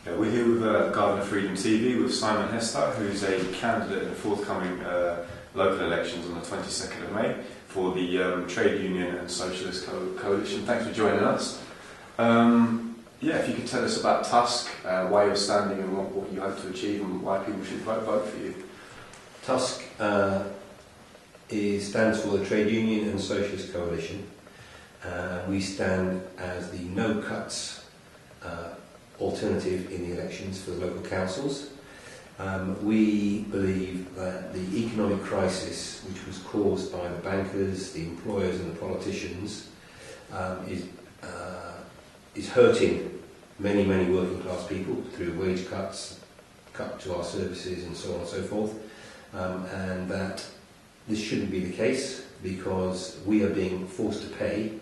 We're here with Garden of Freedom TV with Simon Hester, who's a candidate in the forthcoming local elections on the 22nd of May for the Trade Union and Socialist Coalition. Thanks for joining us. If you could tell us about TUSC, why you're standing and what you hope to achieve and why people should vote for you. TUSC stands for the Trade Union and Socialist Coalition. We stand as the no-cuts alternative in the elections for the local councils. We believe that the economic crisis, which was caused by the bankers, the employers and the politicians, is hurting many working class people through wage cuts, cut to our services and so on and so forth, and that this shouldn't be the case because we are being forced to pay.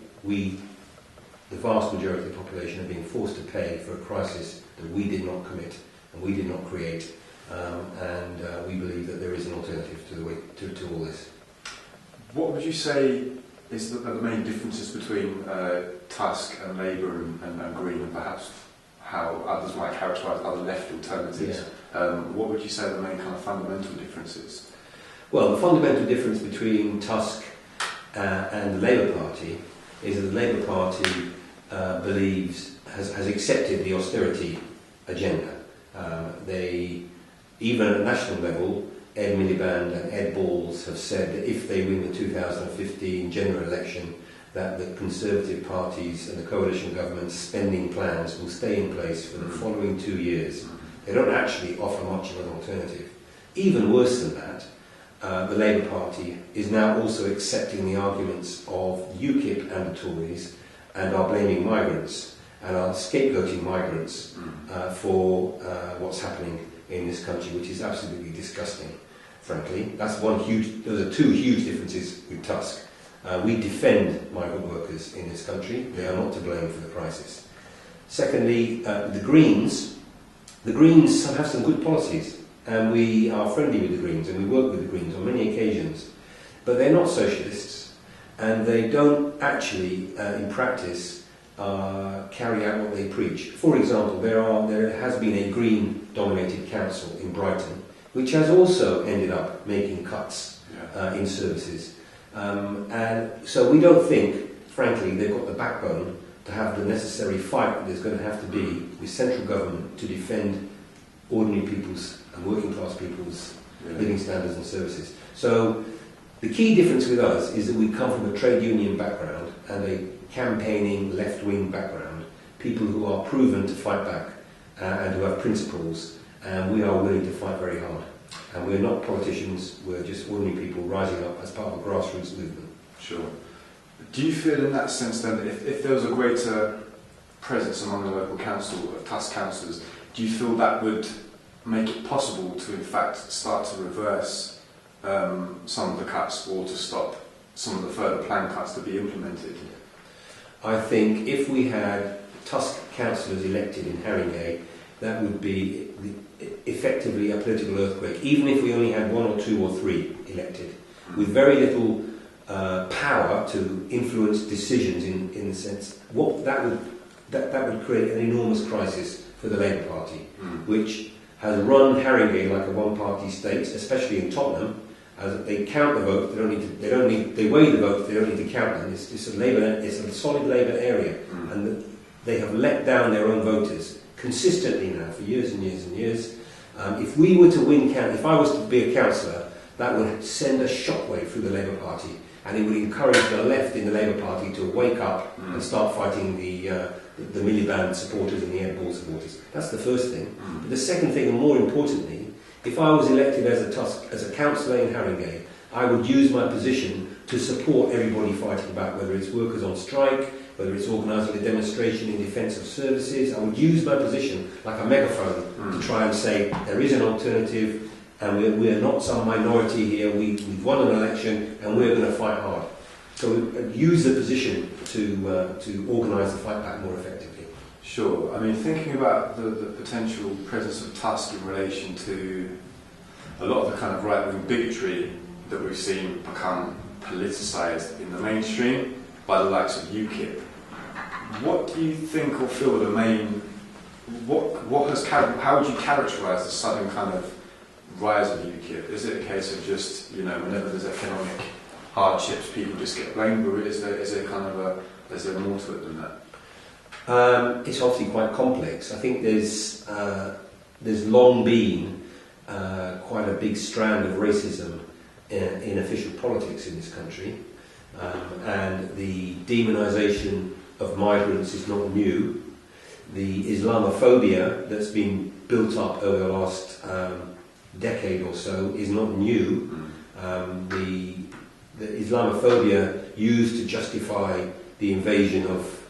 The vast majority of the population are being forced to pay for a crisis that we did not commit and we did not create, and we believe that there is an alternative to all this. What would you say is the main differences between TUSC and Labour and Green, and perhaps how others might characterise other left alternatives? Yeah. What would you say are the main kind of fundamental differences? Well, the fundamental difference between TUSC and the Labour Party is that the Labour Party has accepted the austerity agenda. Even at national level, Ed Miliband and Ed Balls have said that if they win the 2015 general election, that the Conservative parties and the coalition government's spending plans will stay in place for the following 2 years. They don't actually offer much of an alternative. Even worse than that, the Labour Party is now also accepting the arguments of UKIP and the Tories and are blaming migrants and are scapegoating migrants for what's happening in this country, which is absolutely disgusting, frankly. Those are two huge differences with TUSC. We defend migrant workers in this country. They are not to blame for the crisis. Secondly, the Greens have some good policies. And we are friendly with the Greens and we work with the Greens on many occasions, but they're not socialists and they don't actually, in practice, carry out what they preach. For example, there has been a Green-dominated council in Brighton, which has also ended up making cuts in services. And so we don't think, frankly, they've got the backbone to have the necessary fight that there's going to have to be with central government to defend ordinary people's and working class people's living standards and services. So the key difference with us is that we come from a trade union background and a campaigning left-wing background, people who are proven to fight back and who have principles, and we are willing to fight very hard. And we're not politicians, we're just ordinary people rising up as part of a grassroots movement. Sure. Do you feel in that sense then that if there was a greater presence among the local council, TUSC councillors, do you feel that would make it possible to in fact start to reverse some of the cuts or to stop some of the further planned cuts to be implemented? I think if we had TUSC councillors elected in Haringey, that would be effectively a political earthquake, even if we only had 1 or 2 or 3 elected, with very little power to influence decisions in the sense. That would create an enormous crisis for the Labour Party, which has run Haringey like a one-party state, especially in Tottenham. As they count the vote, they weigh the vote, they don't need to count them. It's a solid Labour area, and they have let down their own voters consistently now for years and years and years. If we were to win, if I was to be a councillor, that would send a shockwave through the Labour Party, and it would encourage the left in the Labour Party to wake up and start fighting the Miliband supporters and the Ed Ball supporters. That's the first thing. But the second thing, and more importantly, if I was elected as a councillor in Haringey, I would use my position to support everybody fighting back, whether it's workers on strike, whether it's organising a demonstration in defence of services. I would use my position like a megaphone to try and say there is an alternative and we're not some minority here, we've won an election and we're going to fight hard. So use the position to organise the fight back more effectively. Sure. I mean, thinking about the potential presence of TUSC in relation to a lot of the kind of right-wing bigotry that we've seen become politicised in the mainstream by the likes of UKIP, what do you think or feel are the main how would you characterise the sudden kind of rise of UKIP? Is it a case of just, whenever there's economic hardships, people just get blamed, or is there more to it than that? It's obviously quite complex. I think there's long been quite a big strand of racism in official politics in this country, and the demonisation of migrants is not new. The Islamophobia that's been built up over the last decade or so is not new. The Islamophobia used to justify the invasion of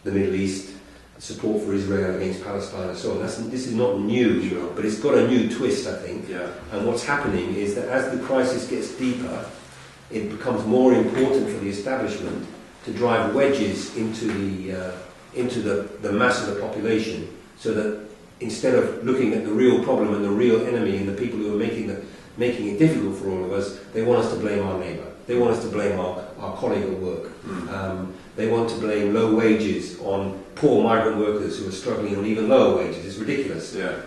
the Middle East, support for Israel against Palestine and so on. This is not new, sure, but it's got a new twist, I think. Yeah. And what's happening is that as the crisis gets deeper, it becomes more important for the establishment to drive wedges into the mass of the population, so that instead of looking at the real problem and the real enemy and the people who are making it difficult for all of us, they want us to blame our neighbour. They want us to blame our colleague at work. They want to blame low wages on poor migrant workers who are struggling on even lower wages. It's ridiculous. Yeah.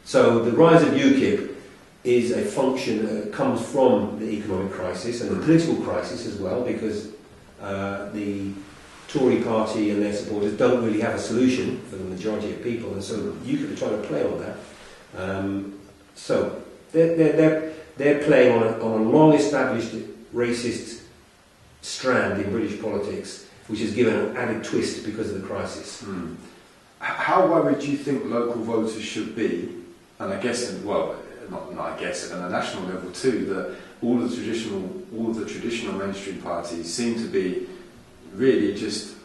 So the rise of UKIP is a function that comes from the economic crisis and the political crisis as well, because the Tory party and their supporters don't really have a solution for the majority of people, and so UKIP are trying to play on that. So they're playing on a long-established racist strand in British politics, which has given an added twist because of the crisis. How worried do you think local voters should be? And I guess, not I guess, at a national level too, that all of the traditional mainstream parties seem to be really just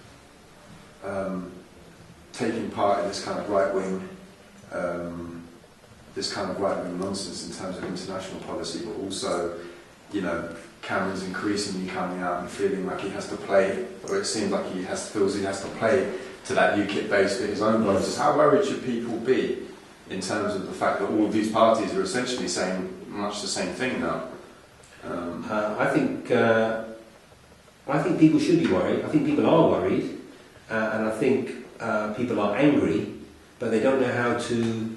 taking part in this kind of right-wing nonsense in terms of international policy, but also, Cameron's increasingly coming out and feeling like he has to play, or it seems like feels he has to play to that UKIP base for his own voters. How worried should people be in terms of the fact that all of these parties are essentially saying much the same thing now? I think people should be worried. I think people are worried, and I think people are angry, but they don't know how to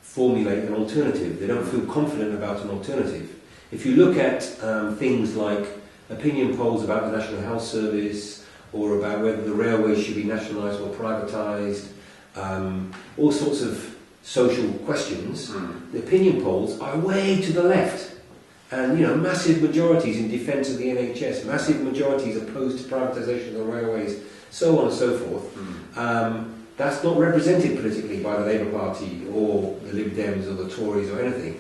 formulate an alternative. They don't feel confident about an alternative. If you look at things like opinion polls about the National Health Service, or about whether the railways should be nationalised or privatised, all sorts of social questions, the opinion polls are way to the left. And, massive majorities in defence of the NHS, massive majorities opposed to privatisation of the railways, so on and so forth. That's not represented politically by the Labour Party or the Lib Dems or the Tories or anything.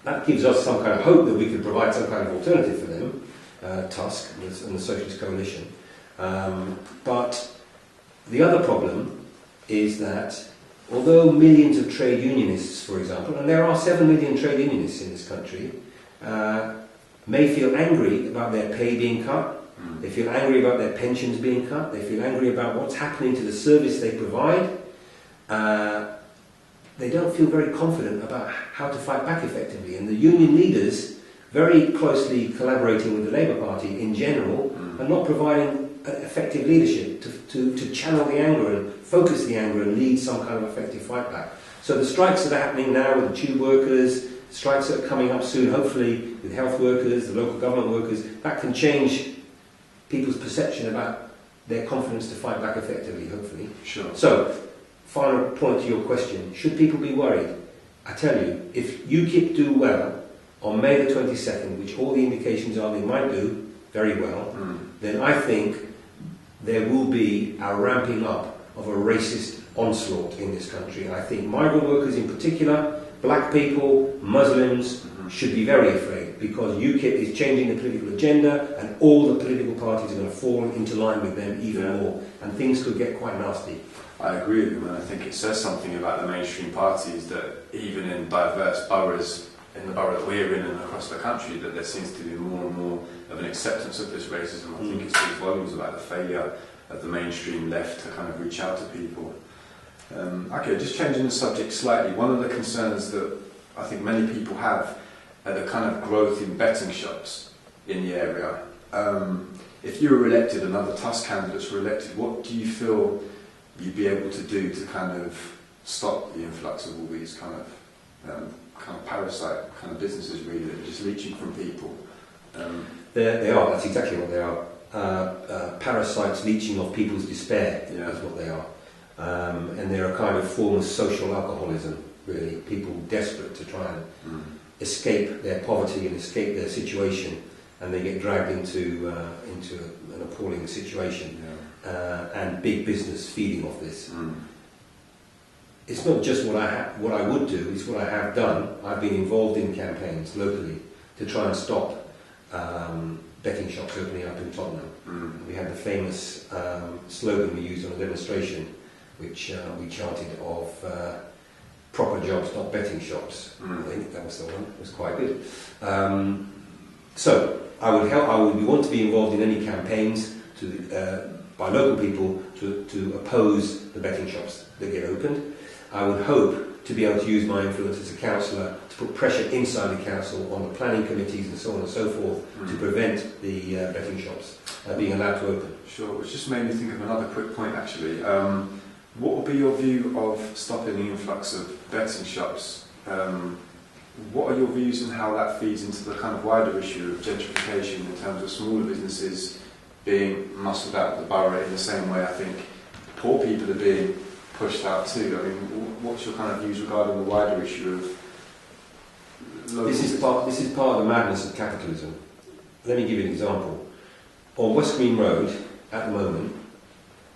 That gives us some kind of hope that we could provide some kind of alternative for them, TUSC and the Socialist coalition. But the other problem is that although millions of trade unionists, for example, and there are 7 million trade unionists in this country, may feel angry about their pay being cut, they feel angry about their pensions being cut, they feel angry about what's happening to the service they provide, they don't feel very confident about how to fight back effectively. And the union leaders, very closely collaborating with the Labour Party in general, are not providing effective leadership to channel the anger and focus the anger and lead some kind of effective fight back. So the strikes that are happening now with the tube workers, strikes that are coming up soon, hopefully, with health workers, the local government workers, that can change people's perception about their confidence to fight back effectively, hopefully. Sure. So, final point to your question, should people be worried? I tell you, if UKIP do well on May the 22nd, which all the indications are they might do very well, then I think there will be a ramping up of a racist onslaught in this country. And I think migrant workers in particular, black people, Muslims, should be very afraid, because UKIP is changing the political agenda and all the political parties are going to fall into line with them even more, and things could get quite nasty. I agree with you, and I think it says something about the mainstream parties that even in diverse boroughs, in the borough that we're in and across the country, that there seems to be more and more of an acceptance of this racism. I think it speaks volumes about the failure of the mainstream left to kind of reach out to people. Okay, just changing the subject slightly, one of the concerns that I think many people have are the kind of growth in betting shops in the area. If you were elected and other TUSC candidates were elected, what do you feel you'd be able to do to kind of stop the influx of all these kind of parasite kind of businesses, really, that are just leeching from people? They are. That's exactly what they are. Parasites leeching off people's despair. Yeah. Is what they are. And they're a kind of form of social alcoholism, really. People desperate to try and escape their poverty and escape their situation, and they get dragged into an appalling situation. Yeah. And big business feeding off this. It's not just what I would do, it's what I have done. I've been involved in campaigns locally to try and stop betting shops opening up in Tottenham. We had the famous slogan we used on a demonstration, which we chanted of proper jobs, not betting shops. I think that was the one. It was quite good. So I would want to be involved in any campaigns by local people to oppose the betting shops that get opened. I would hope to be able to use my influence as a councillor to put pressure inside the council on the planning committees and so on and so forth to prevent the betting shops being allowed to open. Sure, which just made me think of another quick point actually. What would be your view of stopping the influx of betting shops? What are your views on how that feeds into the kind of wider issue of gentrification in terms of smaller businesses being muscled out of the borough in the same way I think poor people are being pushed out too? I mean, what's your kind of views regarding the wider issue of local This is part of the madness of capitalism. Let me give you an example. On West Green Road, at the moment,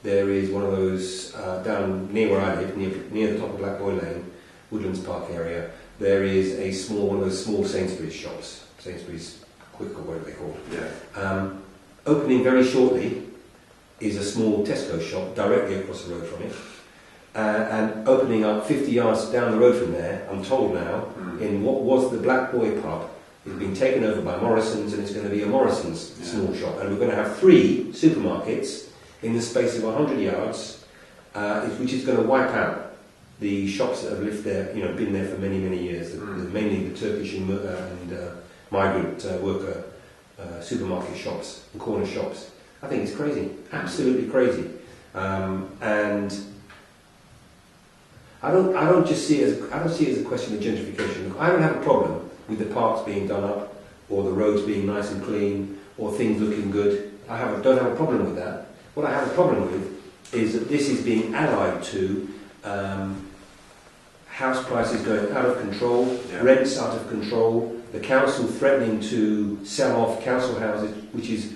there is one of those, down near where I live, near the top of Black Boy Lane, Woodlands Park area, there is one of those small Sainsbury's shops, Sainsbury's Quick or whatever they're called. Yeah. Opening very shortly is a small Tesco shop directly across the road from it. And opening up 50 yards down the road from there, I'm told now, in what was the Black Boy pub, it's been taken over by Morrison's, and it's going to be a Morrison's small shop. And we're going to have 3 supermarkets in the space of 100 yards, which is going to wipe out the shops that have lived there, been there for many, many years. Mainly the Turkish and migrant worker supermarket shops and corner shops. I think it's crazy, absolutely crazy. And I don't see it as a question of gentrification. I don't have a problem with the parks being done up, or the roads being nice and clean, or things looking good. Don't have a problem with that. What I have a problem with is that this is being allied to house prices going out of control, rents out of control, the council threatening to sell off council houses, which is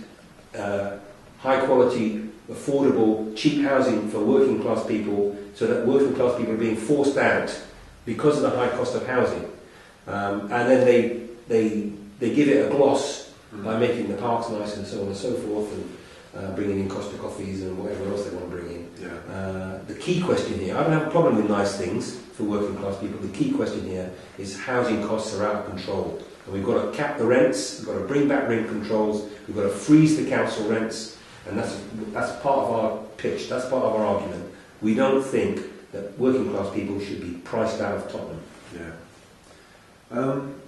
high quality, affordable, cheap housing for working class people, so that working class people are being forced out because of the high cost of housing. And then they give it a gloss by making the parks nice and so on and so forth, and bringing in Costa coffees and whatever else they want to bring in. The key question here, I don't have a problem with nice things for working class people. The key question here is housing costs are out of control. And we've got to cap the rents, we've got to bring back rent controls, we've got to freeze the council rents, and that's part of our pitch, that's part of our argument. We don't think that working class people should be priced out of Tottenham.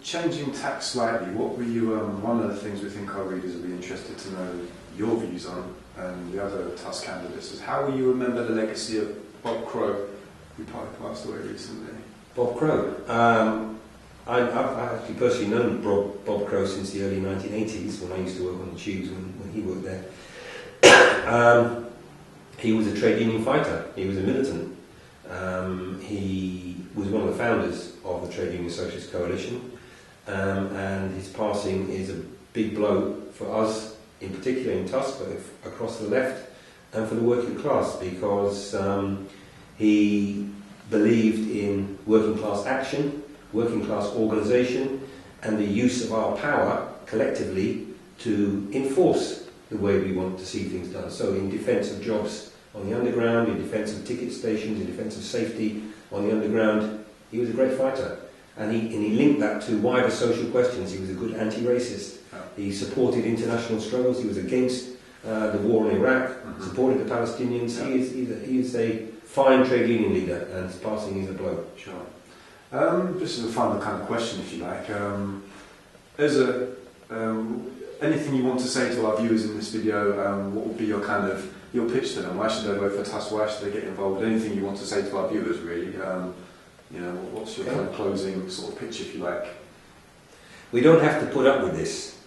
Changing tack slightly, what were you, one of the things we think our readers will be interested to know your views on, and the other TUSC candidates, is how will you remember the legacy of Bob Crow, who passed away recently? Bob Crow. I've actually personally known Bob Crow since the early 1980s, when I used to work on the tubes when he worked there. He was a trade union fighter, he was a militant. He was one of the founders of the Trade Union Socialist Coalition, and his passing is a big blow for us, in particular in TUSC, but across the left, and for the working class, because he believed in working class action, working class organisation, and the use of our power collectively to enforce the way we want to see things done. So in defence of jobs on the underground, in defence of ticket stations, in defence of safety on the underground, he was a great fighter. And he linked that to wider social questions. He was a good anti-racist. He supported international struggles. He was against the war in Iraq, supported the Palestinians. He is a fine trade union leader, and his passing is a blow. Sure. Just as a final kind of question, if you like, as a anything you want to say to our viewers in this video? What would be your your pitch to them? Why should they vote for TUSC? Why should they get involved? Anything you want to say to our viewers, really? What's your kind of closing sort of pitch, if you like? We don't have to put up with this.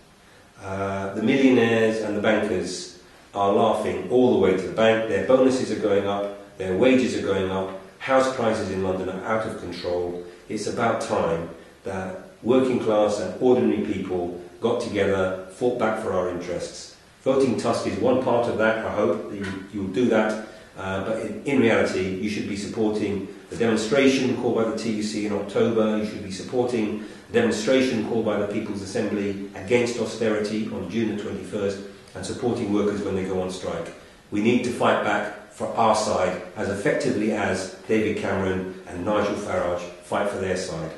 The millionaires and the bankers are laughing all the way to the bank. Their bonuses are going up, their wages are going up, house prices in London are out of control. It's about time that working class and ordinary people got together, fought back for our interests. Voting TUSC is one part of that. I hope that you'll do that. But in reality, you should be supporting the demonstration called by the TUSC in October. You should be supporting the demonstration called by the People's Assembly against austerity on June the 21st, and supporting workers when they go on strike. We need to fight back for our side as effectively as David Cameron and Nigel Farage fight for their side.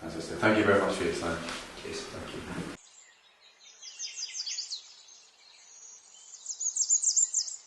Fantastic. Thank you very much for your time. Cheers. Thank you.